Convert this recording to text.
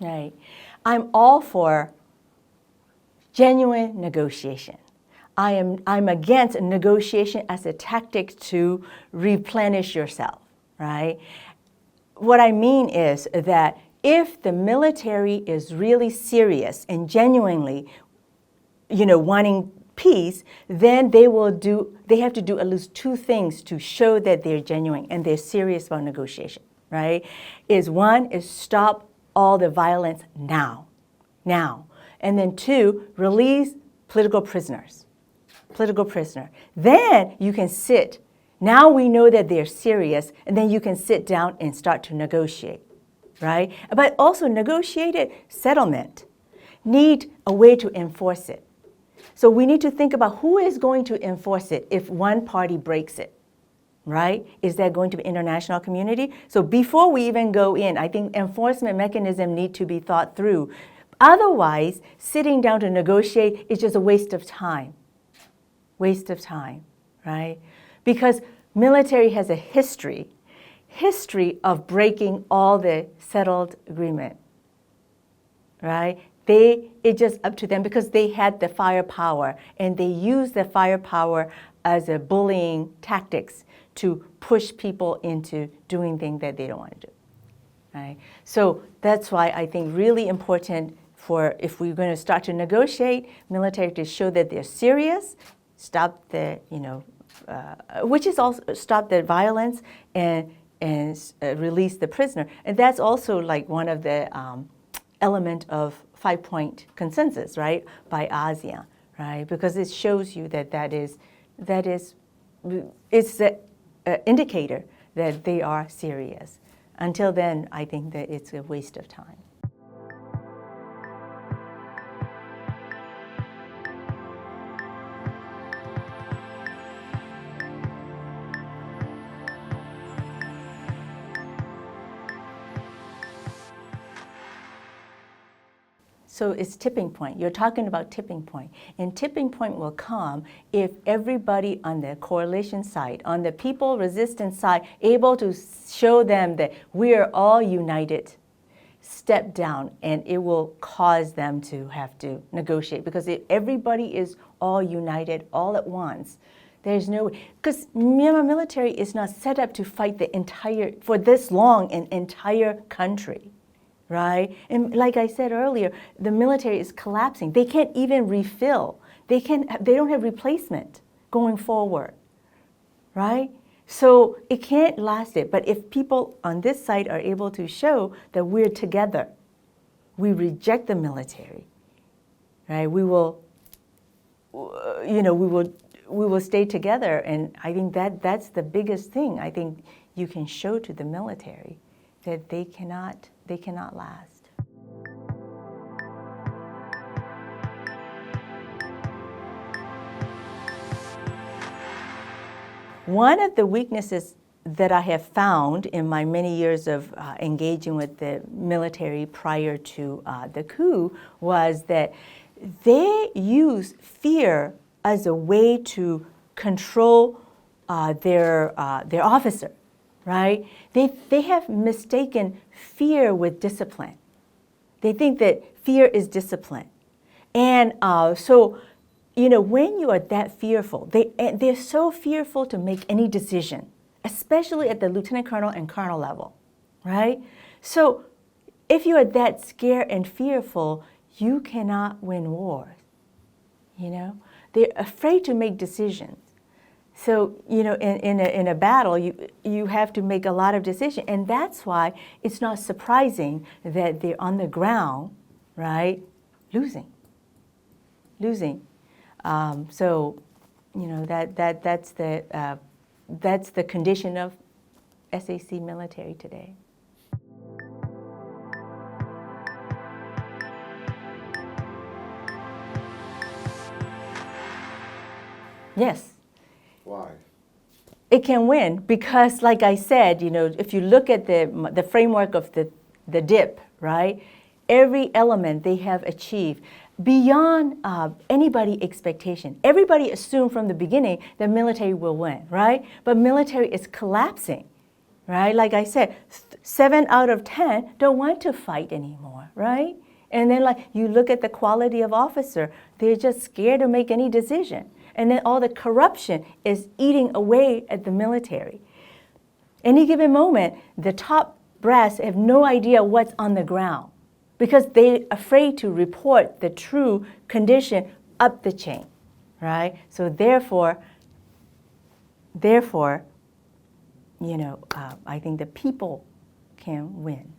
Right. I'm all for genuine negotiation. I'm against negotiation as a tactic to replenish yourself, right? What I mean is that if the military is really serious and genuinely, wanting peace, then they have to do at least two things to show that they're genuine and they're serious about negotiation, right? One is stop all the violence now. And then two, release political prisoner. Then you can sit. Now we know that they're serious, and then you can sit down and start to negotiate, right? But also negotiated settlement need a way to enforce it. So we need to think about who is going to enforce it if one party breaks it, right? Is that going to be international community? So before we even go in, I think enforcement mechanism need to be thought through. Otherwise, sitting down to negotiate is just a waste of time. Right? Because military has a history of breaking all the settled agreement, right? It's just up to them because they had the firepower and they used the firepower as a bullying tactics to push people into doing things that they don't want to do, right? So that's why I think really important if we're going to start to negotiate, military to show that they're serious, stop the, which is also stop the violence and release the prisoner. And that's also like one of the element of 5-point consensus, right, by ASEAN, right? Because it shows you that is it's the indicator that they are serious. Until then, I think that it's a waste of time. So it's tipping point. You're talking about tipping point. And tipping point will come if everybody on the coalition side, on the people resistance side, able to show them that we are all united, step down, and it will cause them to have to negotiate. Because if everybody is all united all at once, there's no way. Because Myanmar military is not set up to fight for this long, an entire country. Right? And like I said earlier, the military is collapsing. They can't even refill. They don't have replacement going forward. Right? So it can't last it. But if people on this side are able to show that we're together, we reject the military, right? We will stay together. And I think that's the biggest thing I think you can show to the military, that they cannot last. One of the weaknesses that I have found in my many years of engaging with the military prior to the coup was that they use fear as a way to control their officer. Right? They have mistaken fear with discipline. They think that fear is discipline. And so, when you are that fearful, they're so fearful to make any decision, especially at the lieutenant colonel and colonel level, right? So if you are that scared and fearful, you cannot win wars, They're afraid to make decisions. So, in a battle, you have to make a lot of decisions. And that's why it's not surprising that they're on the ground, right, losing. So, that's the condition of SAC military today. Yes. Why? It can win because, like I said, if you look at the framework of the DIP, right, every element they have achieved beyond anybody's expectation. Everybody assumed from the beginning that military will win, right? But military is collapsing, right? Like I said, 7 out of 10 don't want to fight anymore, right? And then like you look at the quality of officer, they're just scared to make any decision. And then all the corruption is eating away at the military. Any given moment, the top brass have no idea what's on the ground because they're afraid to report the true condition up the chain, right? So therefore, I think the people can win.